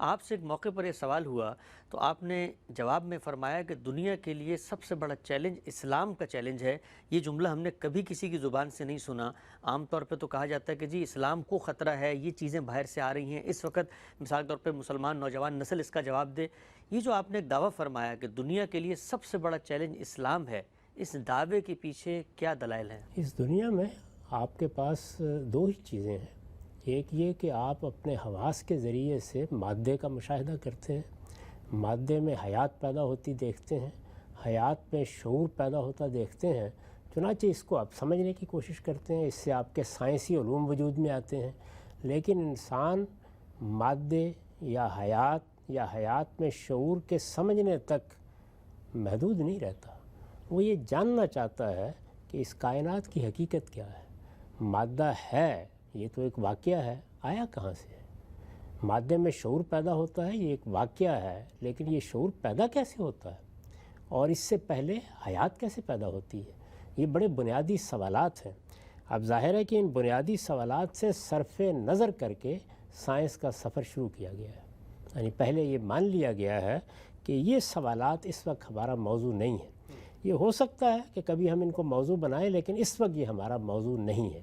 آپ سے ایک موقع پر یہ سوال ہوا تو آپ نے جواب میں فرمایا کہ دنیا کے لیے سب سے بڑا چیلنج اسلام کا چیلنج ہے۔ یہ جملہ ہم نے کبھی کسی کی زبان سے نہیں سنا۔ عام طور پہ تو کہا جاتا ہے کہ جی اسلام کو خطرہ ہے، یہ چیزیں باہر سے آ رہی ہیں، اس وقت مثال کے طور پہ مسلمان نوجوان نسل اس کا جواب دے۔ یہ جو آپ نے ایک دعویٰ فرمایا کہ دنیا کے لیے سب سے بڑا چیلنج اسلام ہے، اس دعوے کے پیچھے کیا دلائل ہیں؟ اس دنیا میں آپ کے پاس دو ہی چیزیں ہیں۔ ایک یہ کہ آپ اپنے حواس کے ذریعے سے مادے کا مشاہدہ کرتے ہیں، مادے میں حیات پیدا ہوتی دیکھتے ہیں، حیات میں شعور پیدا ہوتا دیکھتے ہیں، چنانچہ اس کو آپ سمجھنے کی کوشش کرتے ہیں، اس سے آپ کے سائنسی علوم وجود میں آتے ہیں۔ لیکن انسان مادے یا حیات میں شعور کے سمجھنے تک محدود نہیں رہتا۔ وہ یہ جاننا چاہتا ہے کہ اس کائنات کی حقیقت کیا ہے۔ مادہ ہے، یہ تو ایک واقعہ ہے، آیا کہاں سے ہے؟ مادے میں شعور پیدا ہوتا ہے، یہ ایک واقعہ ہے، لیکن یہ شعور پیدا کیسے ہوتا ہے؟ اور اس سے پہلے حیات کیسے پیدا ہوتی ہے؟ یہ بڑے بنیادی سوالات ہیں۔ اب ظاہر ہے کہ ان بنیادی سوالات سے صرف نظر کر کے سائنس کا سفر شروع کیا گیا ہے۔ یعنی پہلے یہ مان لیا گیا ہے کہ یہ سوالات اس وقت ہمارا موضوع نہیں ہے۔ یہ ہو سکتا ہے کہ کبھی ہم ان کو موضوع بنائیں، لیکن اس وقت یہ ہمارا موضوع نہیں ہے۔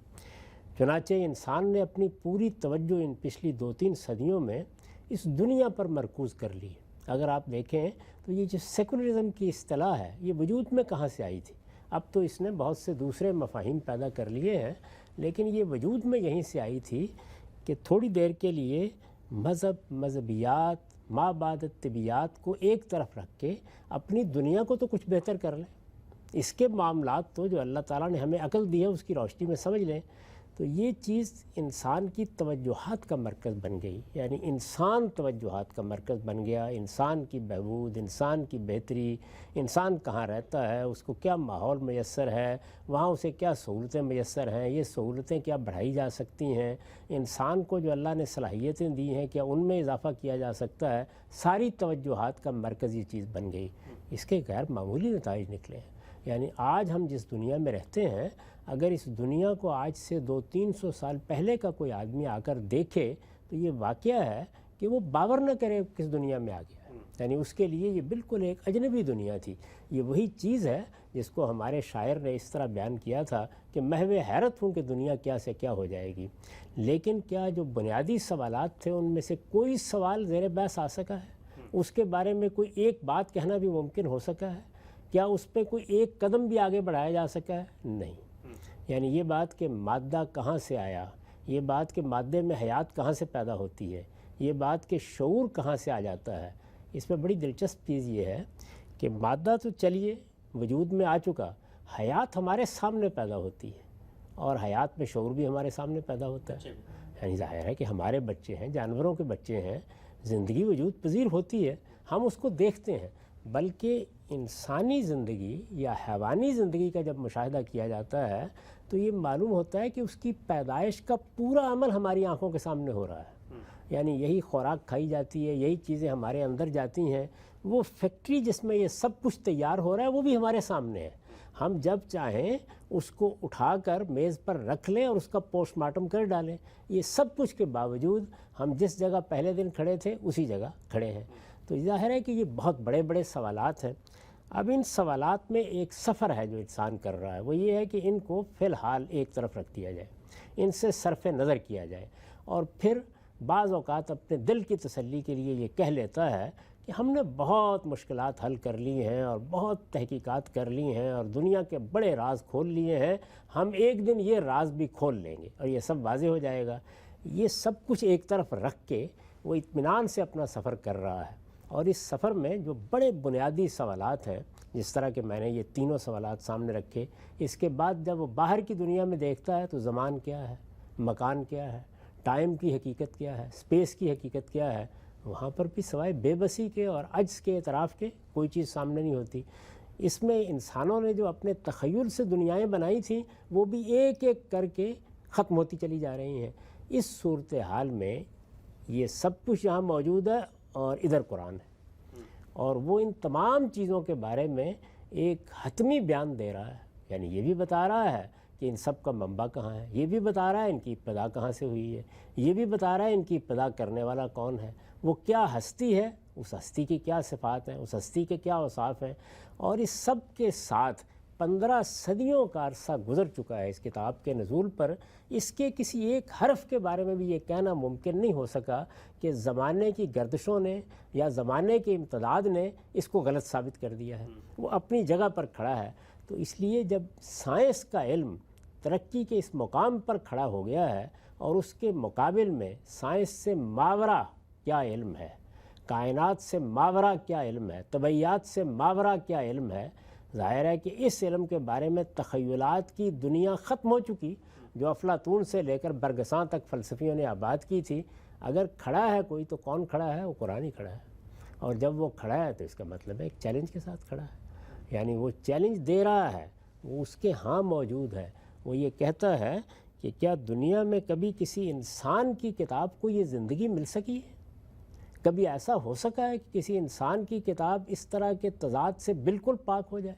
چنانچہ انسان نے اپنی پوری توجہ ان پچھلی 2-3 صدیوں میں اس دنیا پر مرکوز کر لی ہے۔ اگر آپ دیکھیں تو یہ جو سیکولرزم کی اصطلاح ہے، یہ وجود میں کہاں سے آئی تھی؟ اب تو اس نے بہت سے دوسرے مفاہیم پیدا کر لیے ہیں، لیکن یہ وجود میں یہیں سے آئی تھی کہ تھوڑی دیر کے لیے مذہبیات، مابعد طبیعیات کو ایک طرف رکھ کے اپنی دنیا کو تو کچھ بہتر کر لیں، اس کے معاملات تو جو اللہ تعالیٰ نے ہمیں عقل دی ہے اس کی روشنی میں سمجھ لیں۔ تو یہ چیز انسان کی توجہات کا مرکز بن گئی، یعنی انسان توجہات کا مرکز بن گیا۔ انسان کی بہبود، انسان کی بہتری، انسان کہاں رہتا ہے، اس کو کیا ماحول میسر ہے، وہاں اسے کیا سہولتیں میسر ہیں، یہ سہولتیں کیا بڑھائی جا سکتی ہیں، انسان کو جو اللہ نے صلاحیتیں دی ہیں کیا ان میں اضافہ کیا جا سکتا ہے، ساری توجہات کا مرکز یہ چیز بن گئی۔ اس کے غیر معمولی نتائج نکلے ہیں۔ یعنی آج ہم جس دنیا میں رہتے ہیں، اگر اس دنیا کو آج سے 200-300 سال پہلے کا کوئی آدمی آ کر دیکھے تو یہ واقعہ ہے کہ وہ باور نہ کرے کس دنیا میں آ گیا ہے۔ یعنی اس کے لیے یہ بالکل ایک اجنبی دنیا تھی۔ یہ وہی چیز ہے جس کو ہمارے شاعر نے اس طرح بیان کیا تھا کہ محو حیرت ہوں کہ دنیا کیا سے کیا ہو جائے گی۔ لیکن کیا جو بنیادی سوالات تھے ان میں سے کوئی سوال زیر بحث آ سکا ہے؟ اس کے بارے میں کوئی ایک بات کہنا بھی ممکن ہو سکا ہے؟ کیا اس پہ کوئی ایک قدم بھی آگے بڑھایا جا سکا ہے؟ نہیں۔ یعنی یہ بات کہ مادہ کہاں سے آیا، یہ بات کہ مادے میں حیات کہاں سے پیدا ہوتی ہے، یہ بات کہ شعور کہاں سے آ جاتا ہے، اس میں بڑی دلچسپ چیز یہ ہے کہ مادہ تو چلیے وجود میں آ چکا، حیات ہمارے سامنے پیدا ہوتی ہے، اور حیات میں شعور بھی ہمارے سامنے پیدا ہوتا ہے۔ یعنی ظاہر ہے کہ ہمارے بچے ہیں، جانوروں کے بچے ہیں، زندگی وجود پذیر ہوتی ہے، ہم اس کو دیکھتے ہیں۔ بلکہ انسانی زندگی یا حیوانی زندگی کا جب مشاہدہ کیا جاتا ہے تو یہ معلوم ہوتا ہے کہ اس کی پیدائش کا پورا عمل ہماری آنکھوں کے سامنے ہو رہا ہے۔ یعنی یہی خوراک کھائی جاتی ہے، یہی چیزیں ہمارے اندر جاتی ہیں، وہ فیکٹری جس میں یہ سب کچھ تیار ہو رہا ہے وہ بھی ہمارے سامنے ہے۔ ہم جب چاہیں اس کو اٹھا کر میز پر رکھ لیں اور اس کا پوسٹ مارٹم کر ڈالیں۔ یہ سب کچھ کے باوجود ہم جس جگہ پہلے دن کھڑے تھے اسی جگہ کھڑے ہیں۔ تو ظاہر ہے کہ یہ بہت بڑے بڑے سوالات ہیں۔ اب ان سوالات میں ایک سفر ہے جو انسان کر رہا ہے، وہ یہ ہے کہ ان کو فی الحال ایک طرف رکھ دیا جائے، ان سے صرف نظر کیا جائے، اور پھر بعض اوقات اپنے دل کی تسلی کے لیے یہ کہہ لیتا ہے کہ ہم نے بہت مشکلات حل کر لی ہیں اور بہت تحقیقات کر لی ہیں اور دنیا کے بڑے راز کھول لیے ہیں، ہم ایک دن یہ راز بھی کھول لیں گے اور یہ سب واضح ہو جائے گا۔ یہ سب کچھ ایک طرف رکھ کے وہ اطمینان سے اپنا سفر کر رہا ہے، اور اس سفر میں جو بڑے بنیادی سوالات ہیں، جس طرح کہ میں نے یہ تینوں سوالات سامنے رکھے، اس کے بعد جب وہ باہر کی دنیا میں دیکھتا ہے تو زمان کیا ہے، مکان کیا ہے، ٹائم کی حقیقت کیا ہے، اسپیس کی حقیقت کیا ہے، وہاں پر بھی سوائے بے بسی کے اور عجز کے اعتراف کے کوئی چیز سامنے نہیں ہوتی۔ اس میں انسانوں نے جو اپنے تخیل سے دنیایں بنائی تھیں وہ بھی ایک ایک کر کے ختم ہوتی چلی جا رہی ہیں۔ اس صورتحال میں یہ سب کچھ یہاں موجود ہے اور ادھر قرآن ہے، اور وہ ان تمام چیزوں کے بارے میں ایک حتمی بیان دے رہا ہے۔ یعنی یہ بھی بتا رہا ہے کہ ان سب کا منبع کہاں ہے، یہ بھی بتا رہا ہے ان کی ابتدا کہاں سے ہوئی ہے، یہ بھی بتا رہا ہے ان کی ابتدا کرنے والا کون ہے، وہ کیا ہستی ہے، اس ہستی کی کیا صفات ہیں، اس ہستی کے کیا اوصاف ہیں، اور اس سب کے ساتھ 15 صدیوں کا عرصہ گزر چکا ہے اس کتاب کے نزول پر. اس کے کسی ایک حرف کے بارے میں بھی یہ کہنا ممکن نہیں ہو سکا کہ زمانے کی گردشوں نے یا زمانے کے امتداد نے اس کو غلط ثابت کر دیا ہے. وہ اپنی جگہ پر کھڑا ہے. تو اس لیے جب سائنس کا علم ترقی کے اس مقام پر کھڑا ہو گیا ہے اور اس کے مقابل میں سائنس سے ماورا کیا علم ہے، کائنات سے ماورا کیا علم ہے، طبعیات سے ماورا کیا علم ہے، ظاہر ہے کہ اس علم کے بارے میں تخیلات کی دنیا ختم ہو چکی جو افلاطون سے لے کر برگساں تک فلسفیوں نے آباد کی تھی. اگر کھڑا ہے کوئی تو کون کھڑا ہے؟ وہ قرآن ہی کھڑا ہے. اور جب وہ کھڑا ہے تو اس کا مطلب ہے ایک چیلنج کے ساتھ کھڑا ہے، یعنی وہ چیلنج دے رہا ہے، وہ اس کے ہاں موجود ہے. وہ یہ کہتا ہے کہ کیا دنیا میں کبھی کسی انسان کی کتاب کو یہ زندگی مل سکی ہے؟ کبھی ایسا ہو سکا ہے کہ کسی انسان کی کتاب اس طرح کے تضاد سے بالکل پاک ہو جائے؟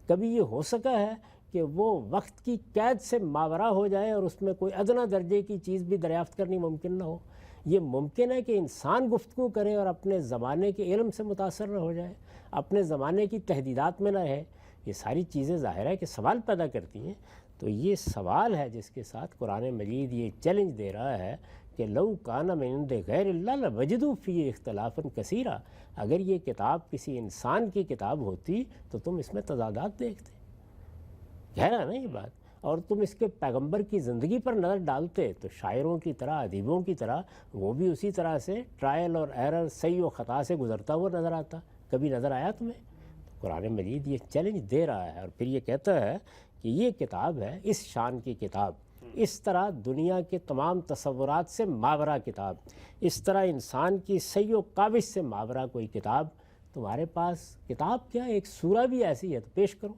کبھی یہ ہو سکا ہے کہ وہ وقت کی قید سے ماورا ہو جائے اور اس میں کوئی ادنیٰ درجے کی چیز بھی دریافت کرنی ممکن نہ ہو؟ یہ ممکن ہے کہ انسان گفتگو کرے اور اپنے زمانے کے علم سے متاثر نہ ہو جائے، اپنے زمانے کی تحدیدات میں نہ رہے. یہ ساری چیزیں ظاہر ہے کہ سوال پیدا کرتی ہیں. تو یہ سوال ہے جس کے ساتھ قرآن مجید یہ چیلنج دے رہا ہے کہ لو کان من عند غیر اللہ لوجدوا فیہ اختلافا کثیرا. اگر یہ کتاب کسی انسان کی کتاب ہوتی تو تم اس میں تضادات دیکھتے. گہرا نا یہ بات. اور تم اس کے پیغمبر کی زندگی پر نظر ڈالتے تو شاعروں کی طرح، ادیبوں کی طرح وہ بھی اسی طرح سے ٹرائل اور ایرر، صحیح و خطا سے گزرتا ہوا نظر آتا. کبھی نظر آیا تمہیں؟ تو قرآن مجید یہ چیلنج دے رہا ہے اور پھر یہ کہتا ہے کہ یہ کتاب ہے اس شان کی کتاب، اس طرح دنیا کے تمام تصورات سے ماورا کتاب، اس طرح انسان کی صحیح و کاوش سے ماورا کوئی کتاب. تمہارے پاس کتاب کیا، ایک سورہ بھی ایسی ہے تو پیش کرو.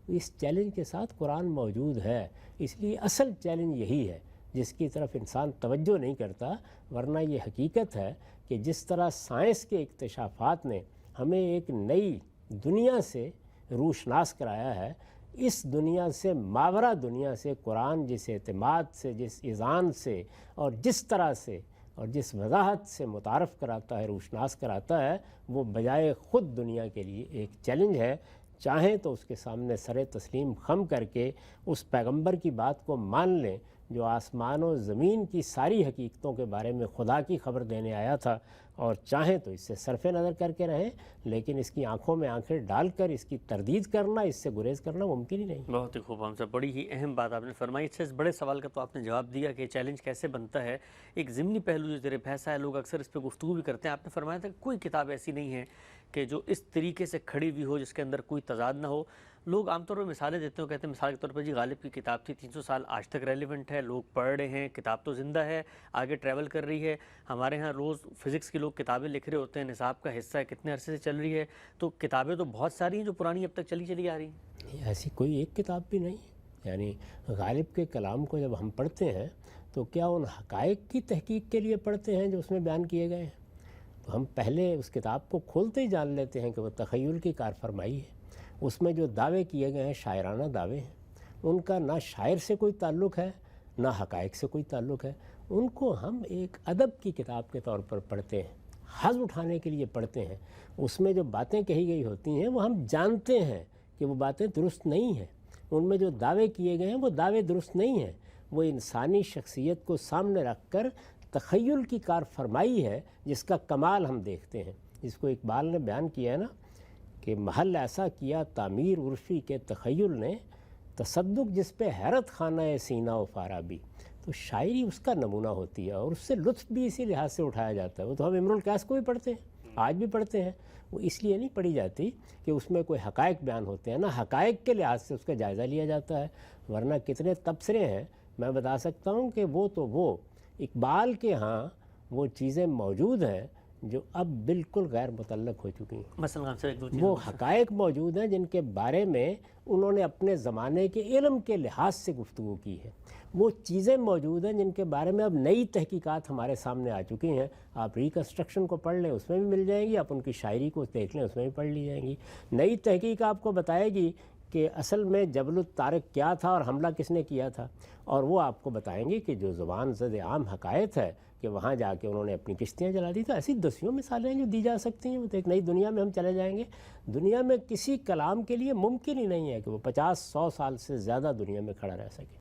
اس چیلنج کے ساتھ قرآن موجود ہے. اس لیے اصل چیلنج یہی ہے جس کی طرف انسان توجہ نہیں کرتا. ورنہ یہ حقیقت ہے کہ جس طرح سائنس کے اکتشافات نے ہمیں ایک نئی دنیا سے روشناس کرایا ہے، اس دنیا سے ماورا دنیا سے قرآن جس اعتماد سے، جس اذعان سے اور جس طرح سے اور جس وضاحت سے متعارف کراتا ہے، روشناس کراتا ہے، وہ بجائے خود دنیا کے لیے ایک چیلنج ہے. چاہیں تو اس کے سامنے سر تسلیم خم کر کے اس پیغمبر کی بات کو مان لیں جو آسمان و زمین کی ساری حقیقتوں کے بارے میں خدا کی خبر دینے آیا تھا، اور چاہیں تو اس سے صرف نظر کر کے رہیں، لیکن اس کی آنکھوں میں آنکھیں ڈال کر اس کی تردید کرنا، اس سے گریز کرنا ممکن ہی نہیں. بہت ہی خوب ہم صاحب، بڑی ہی اہم بات آپ نے فرمائی. اس بڑے سوال کا تو آپ نے جواب دیا کہ چیلنج کیسے بنتا ہے. ایک ضمنی پہلو جو زیر بحث ہے، لوگ اکثر اس پہ گفتگو بھی کرتے ہیں. آپ نے فرمایا تھا کہ کوئی کتاب ایسی نہیں ہے کہ جو اس طریقے سے کھڑی ہوئی ہو، جس کے اندر کوئی تضاد نہ ہو. لوگ عام طور پر مثالیں دیتے ہیں، کہتے ہیں مثال کے طور پر جی غالب کی کتاب تھی 300 سال آج تک ریلیونٹ ہے، لوگ پڑھ رہے ہیں، کتاب تو زندہ ہے، آگے ٹریول کر رہی ہے. ہمارے ہاں روز فزکس کے لوگ کتابیں لکھ رہے ہوتے ہیں، نصاب کا حصہ ہے، کتنے عرصے سے چل رہی ہے. تو کتابیں تو بہت ساری ہیں جو پرانی اب تک چلی آ رہی ہیں. ایسی کوئی ایک کتاب بھی نہیں. یعنی غالب کے کلام کو جب ہم پڑھتے ہیں تو کیا ان حقائق کی تحقیق کے لیے پڑھتے ہیں جو اس میں بیان کیے گئے ہیں؟ تو ہم پہلے اس کتاب کو کھولتے ہی جان لیتے ہیں کہ وہ تخیل کی کار فرمائی ہے. اس میں جو دعوے کیے گئے ہیں شاعرانہ دعوے ہیں، ان کا نہ شاعر سے کوئی تعلق ہے نہ حقائق سے کوئی تعلق ہے. ان کو ہم ایک ادب کی کتاب کے طور پر پڑھتے ہیں، حظ اٹھانے کے لیے پڑھتے ہیں. اس میں جو باتیں کہی گئی ہوتی ہیں وہ ہم جانتے ہیں کہ وہ باتیں درست نہیں ہیں. ان میں جو دعوے کیے گئے ہیں وہ دعوے درست نہیں ہیں. وہ انسانی شخصیت کو سامنے رکھ کر تخیل کی کار فرمائی ہے جس کا کمال ہم دیکھتے ہیں. جس کو اقبال نے بیان کیا ہے نا کہ محل ایسا کیا تعمیر عرفی کے تخیل نے، تصدق جس پہ حیرت خانہ سینہ و فارابی. تو شاعری اس کا نمونہ ہوتی ہے اور اس سے لطف بھی اسی لحاظ سے اٹھایا جاتا ہے. وہ تو ہم امرؤ القیس کو بھی پڑھتے ہیں، آج بھی پڑھتے ہیں. وہ اس لیے نہیں پڑھی جاتی کہ اس میں کوئی حقائق بیان ہوتے ہیں، نہ حقائق کے لحاظ سے اس کا جائزہ لیا جاتا ہے. ورنہ کتنے تبصرے ہیں میں بتا سکتا ہوں کہ وہ اقبال کے ہاں وہ چیزیں موجود ہیں جو اب بالکل غیر متعلق ہو چکی ہیں. مثلا وہ حقائق موجود ہیں جن کے بارے میں انہوں نے اپنے زمانے کے علم کے لحاظ سے گفتگو کی ہے. وہ چیزیں موجود ہیں جن کے بارے میں اب نئی تحقیقات ہمارے سامنے آ چکی ہیں. آپ ریکنسٹرکشن کو پڑھ لیں اس میں بھی مل جائیں گی، آپ ان کی شاعری کو دیکھ لیں اس میں بھی پڑھ لی جائیں گی. نئی تحقیق آپ کو بتائے گی کہ اصل میں جبل الطارق کیا تھا اور حملہ کس نے کیا تھا. اور وہ آپ کو بتائیں گے کہ جو زبان زد عام حقائق ہے کہ وہاں جا کے انہوں نے اپنی کشتیاں جلا دی. تو ایسی دسیوں مثالیں ہیں جو دی جا سکتی ہیں. وہ تو ایک نئی دنیا میں ہم چلے جائیں گے. دنیا میں کسی کلام کے لیے ممکن ہی نہیں ہے کہ وہ 50-100 سال سے زیادہ دنیا میں کھڑا رہ سکے.